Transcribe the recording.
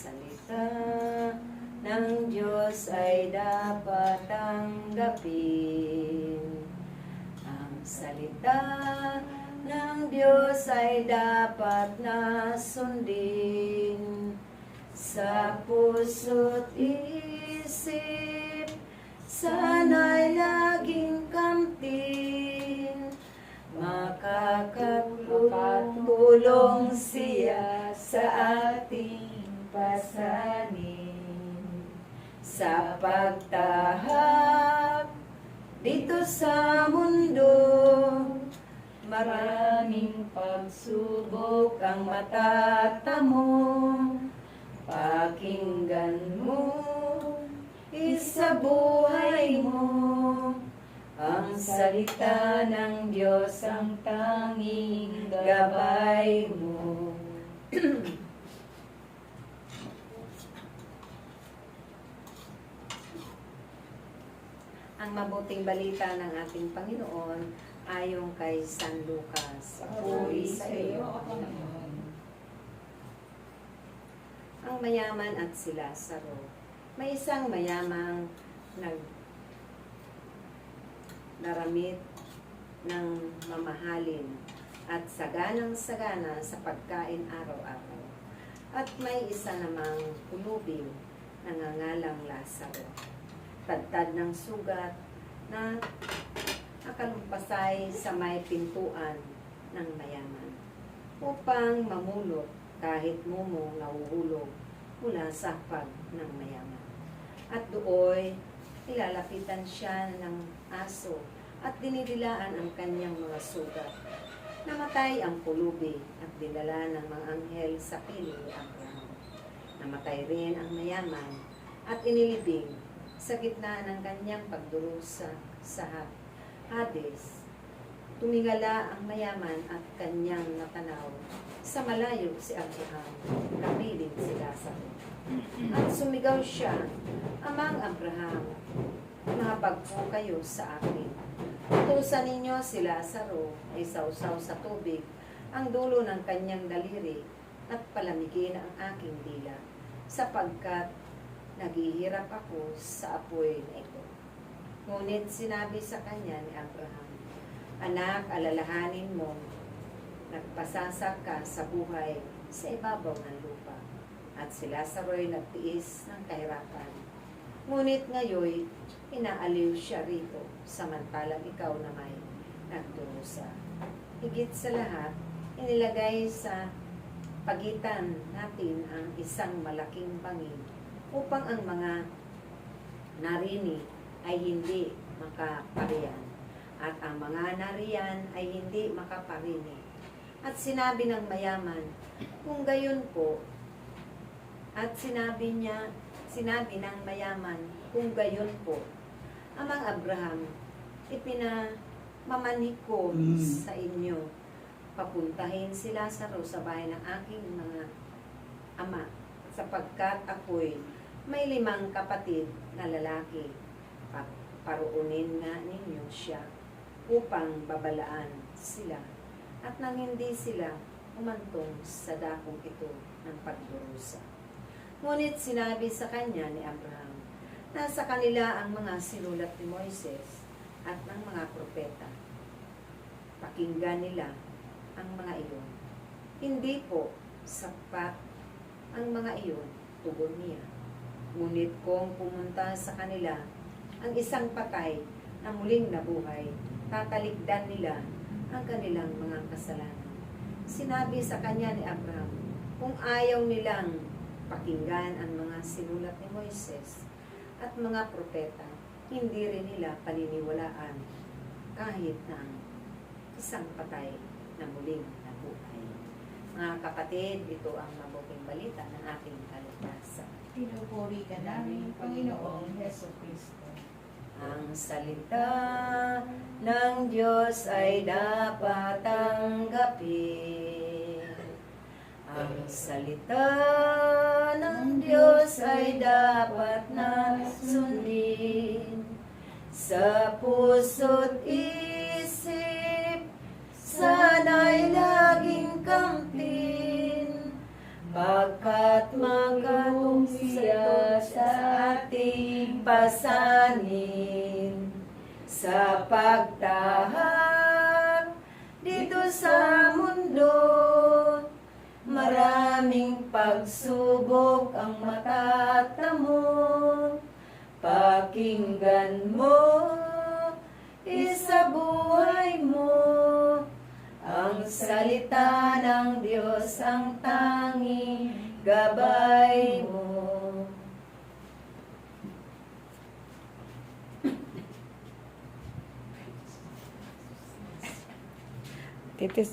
salita ng Diyos ay dapat tanggapin. Ang salita ng Diyos ay dapat na sundin. Sa puso't isip, sana'y laging kamtin. Makakatulong siya sa ating pasanin. Sa pagtahak dito sa mundo, maraming pagsubok ang matatamo. Pakinggan mo, isabuhay mo, ang salita ng Diyos ang tanging gabay mo. Ang mabuting balita ng ating Panginoon ayon kay San Lucas. Puri sa iyo, Panginoon. Ang mayaman at si Lazaro. May isang mayamang naramit ng mamahalin at saganang-sagana sa pagkain araw-araw. At may isa namang pulubing nangangalang Lazaro. Tadtad ng sugat na nakalumpasay sa may pintuan ng mayaman upang mamulot kahit mumong nahuhulog mula sa hapag ng mayaman. At dooy, ilalapitan siya ng aso at dinidilaan ang kanyang mga sugat. Namatay ang pulubi at dinala ng mga anghel sa piling ni Abraham. Namatay rin ang mayaman at inilibing sa gitna ng kanyang pagdurusa sa Hades. Tumingala ang mayaman at kanyang natanaw. Sa malayo si Abraham, kapiling si Lazaro. At sumigaw siya, Amang Abraham, mabag po kayo sa akin. Utusan ninyo si Lazaro ay sausaw sa tubig ang dulo ng kanyang daliri at palamigin ang aking dila, sapagkat naghihirap ako sa apoy na ito. Ngunit sinabi sa kanya ni Abraham, Anak, alalahanin mo, nagpasasa ka sa buhay sa ibabaw ng lupa, at si Lazaro ay nagtiis ng kahirapan. Ngunit ngayon, inaaliw siya rito, samantalang ikaw na may nagdurusa. Higit sa lahat, inilagay sa pagitan natin ang isang malaking bangin upang ang mga narini ay hindi makapariyan at ang mga nariyan ay hindi makaparini. At sinabi ng mayaman, kung gayon po, at sinabi ng mayaman, kung gayon po, Amang Abraham, ipinamamanik ko sa inyo, papuntahin si Lazaro sa bahay ng aking mga ama, sapagkat ako'y may 5 kapatid na lalaki. Paruunin nga ninyo siya upang babalaan sila, at nang hindi sila umantong sa dakong ito ng pagdurusa. Ngunit sinabi sa kanya ni Abraham, nasa kanila ang mga sinulat ni Moises at ng mga propeta. Pakinggan nila ang mga iyon. Hindi po sapat ang mga iyon, tugon niya. Ngunit kung pumunta sa kanila ang isang patay na muling nabuhay, tatalikdan nila ang kanilang mga kasalanan. Sinabi sa kanya ni Abraham, kung ayaw nilang pakinggan ang mga sinulat ni Moises at mga propeta, hindi rin nila paniniwalaan kahit na isang patay na muling nabuhay. Mga kapatid, ito ang mabuting balita ng ating kaligtasan. Pinupuri ka namin, Panginoong Heso Kristo. Ang salita ng Diyos ay dapat tanggapin. Ang salita ng Diyos ay dapat na sundin. Sa puso't isip, sana'y laging kamtin, pagkat pasanin sa pagtahak dito sa mundo. Maraming pagsubok ang matatamo. Pakinggan mo, isabuhay mo ang salita ng Diyos, ang tanging gabay mo. Titis.